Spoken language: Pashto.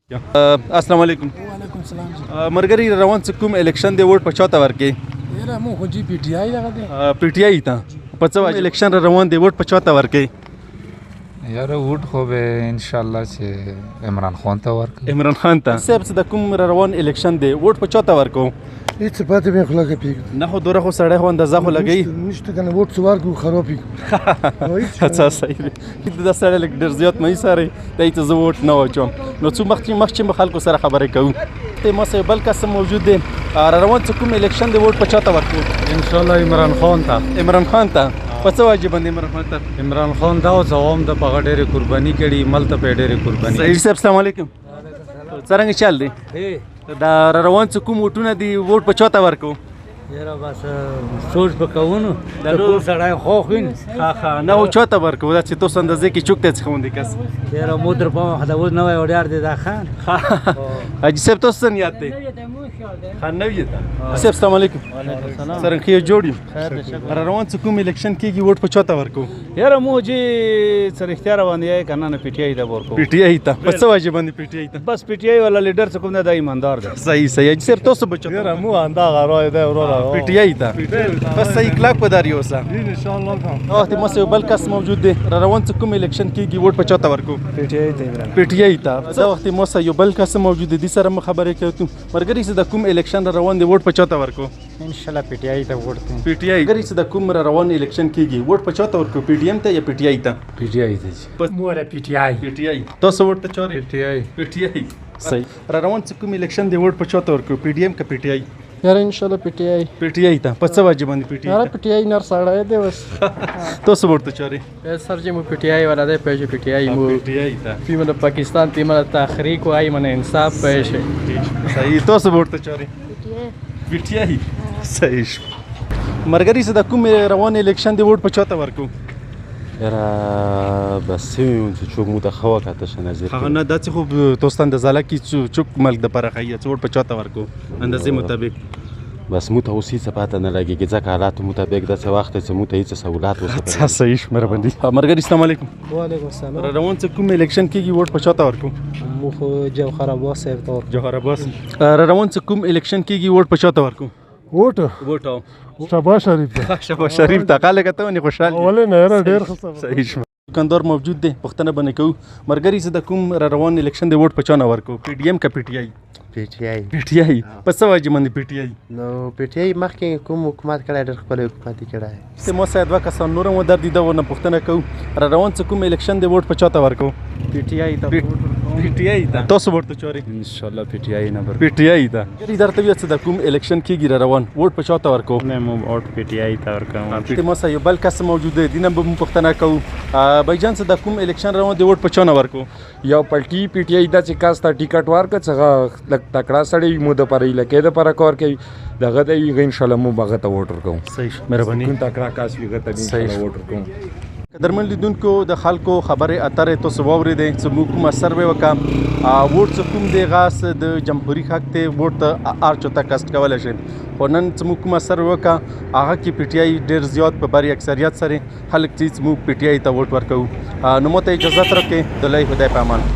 अस्सलाम वालेकुम। वालेकुम सलाम। मरगरी रवान से कुम इलेक्शन दे वोट पछाता वर्के येरा मो खोजी पीटीआई लगा दे पीटीआई था पचवा इलेक्शन रवान दे वोट पछाता वर्के यार वोट होवे इंशाल्लाह से इमरान खान था वर्क इमरान खान था सेब से कुम रवान इलेक्शन दे वोट पछाता वर्को इट्स बात में खुला के पीक ना हो दोरा हो सड़े हो अंदाजा हो लगी निश्चित कने वोट सवार को खराबी अच्छा सही किद دا سره لک ډیر زیات مې سره دایته زه ووټ نه واچوم نو څو مخکې خلکو سره خبرې کوو ته ما سره بل کس موجود دی روان څه کوم الیکشن دی ووټ پچاته ورکو ان شاء الله عمران خان ته پڅ واجب باندې عمران خان ته عمران خان دا زوام د پغه ډېرې قرباني کړي مل ته په ډېرې قرباني صحیح صاحب السلام علیکم څنګه چل دی دا روان څه کوم وټونه دی ووټ پچاته ورکو یاره بس سوچ بکونو د ټول سړی خوښ وین ها نه او چاته ورکو دا چې تاسو اندازې کې چوکته څه خوندې کس یاره مودر په خدا و نو وړار دی دا خان حاجی صاحب تاسو څنګه یاد دی خان نو یې صاحب السلام علیکم وعلیکم السلام سره خیر جوړی خیر شکر روان څه کوم الیکشن کېږي ووټ پچاته ورکو یاره مو جی سر اختیار باندې کنه نه پی ټی آی دا ورکو پی ټی آی ته پڅ واجب باندې پی ټی آی ته بس پی ټی آی والا لیډر څه کوم نه د ایماندار دی صحیح حاجی صاحب تاسو بچو یاره مو اندا غراي دی ورو پی ټی آی ته بس صحیح کلاک پداري اوسه ان شاء الله وخت ما سه بل کس موجود دی روان څه کوم الیکشن کېږي ووټ پچاته ورکو پی ټی آی ته پی ټی آی ته دا وخت ما سه یو بل کس موجود دی سره خبرې کوي مرګري سه د کوم الیکشن روان دی ووټ پچاته ورکو ان شاء الله پی ټی آی ته ووټ کوم پی ټی آی ګری سه د کوم روان الیکشن کېږي ووټ پچاته ورکو پی ټی ایم ته یا پی ټی آی ته پی ټی آی ته موره پीटीआई پی ټی آی تاسو ووټ ته چوري پی ټی آی پی ټی آی صحیح روان څه کوم الیکشن دی ووټ پچاته ورکو پی ډی ایم کا پی ټی آی यार इंशाल्लाह पीटीआई پی ټی آی ته پڅ واجب باندې پی ټی यार آی पीटीआई नर साड़ा दे बस تاسو ووټ ته چوري सर जी मु पीटीआई वाला दे पेज पीटीआई मु پی ټی آی ته في من पाकिस्तान ती من تحریک وای من انصاف پیش صحیح تاسو ووټ ته چوري پی ټی آی صحیح مرګري سه د کوم روان الیکشن دی ووټ پچاته ورکو یاره بس سیمون چې چوک مو ته خوا کاته شه نظر هغه نه داسې خو دوست اندازاله کې چوک ملک د پره خیه څوړ پچاته ورکو اندازې مطابق بس مو ته اوس هېڅ پاته نه لګېږي ځکه حالاتو مطابق داسې وخت دی چې مو ته هېڅ سهولات اوسه اچھا صحیح مهرباني مرګري السلام علیکم وعلیکم السلام روان څه کوم الیکشن کېږي ووټ پچاته ورکو مو خو جوهر عباس صاحب تور جوهر عباس روان څه کوم الیکشن کېږي ووټ پچاته ورکو ووټ ووټ شبا شریف شباز شریف ته قاله کته ونی خوشحال ولې نه یاره ډېر ښه صحیح دکاندار موجود دی پښتنه باندې کوو مرګري زه د کوم روان الیکشن دی ووټ پچانه ورکو پی ډی ایم کا پی ټی آی پीटीआई پی ټی آی پس واجب باندې پی ټی آی نو پीटीआई مخکې کوم حکومت کړه ډېر خپل حکومت کړه سه مو سید وکاسان نور مو در دي دا ونه پښتنه کوو روان څه کوم الیکشن دی ووټ پچاته ورکو پی ټی آی ته پی ټی آی ته تاسو ورته چوري ان شاء الله پی ټی آی نه پی ټی آی ته ګری درته وی څه د کوم الیکشن کېږي روان ووټ پچاته ورکو نه مو ووټ پی ټی آی ته ورکوم ته مو سه یو بل کس موجود دی دینه به پښتنه کوو بایجان څه د کوم الیکشن روان دی ووټ پچانه ورکو یو پلټي پی ټی آی دا چې کاس ته ټیکټ ورکړه څنګه لک تکړه سړی مو د پرې لکه د پر کار کوي دغه د وی ان شاء الله مو بغه ته ووټ ورکوم صحیح مهرباني کوم تکړه کاس ویغه ته ان شاء الله ووټ ورکوم قدرمن لیدونکو د خلکو خبرې اترې تاسو واورېدئ چې موږ کومه سروې وکړه ووټ څه کوم دی غاس د جمهوریت حق ته ووټ ته ارچو ته کاست کولی شئ خو نن چې موږ کومه سروې وکړه هغه کې پی ټی آی ډېر زیات په بری اکثریت سره خلک چې موږ پی ټی آی ته ووټ ورکوو نو مو ته اجازه راکړئ د لوی خدای په امان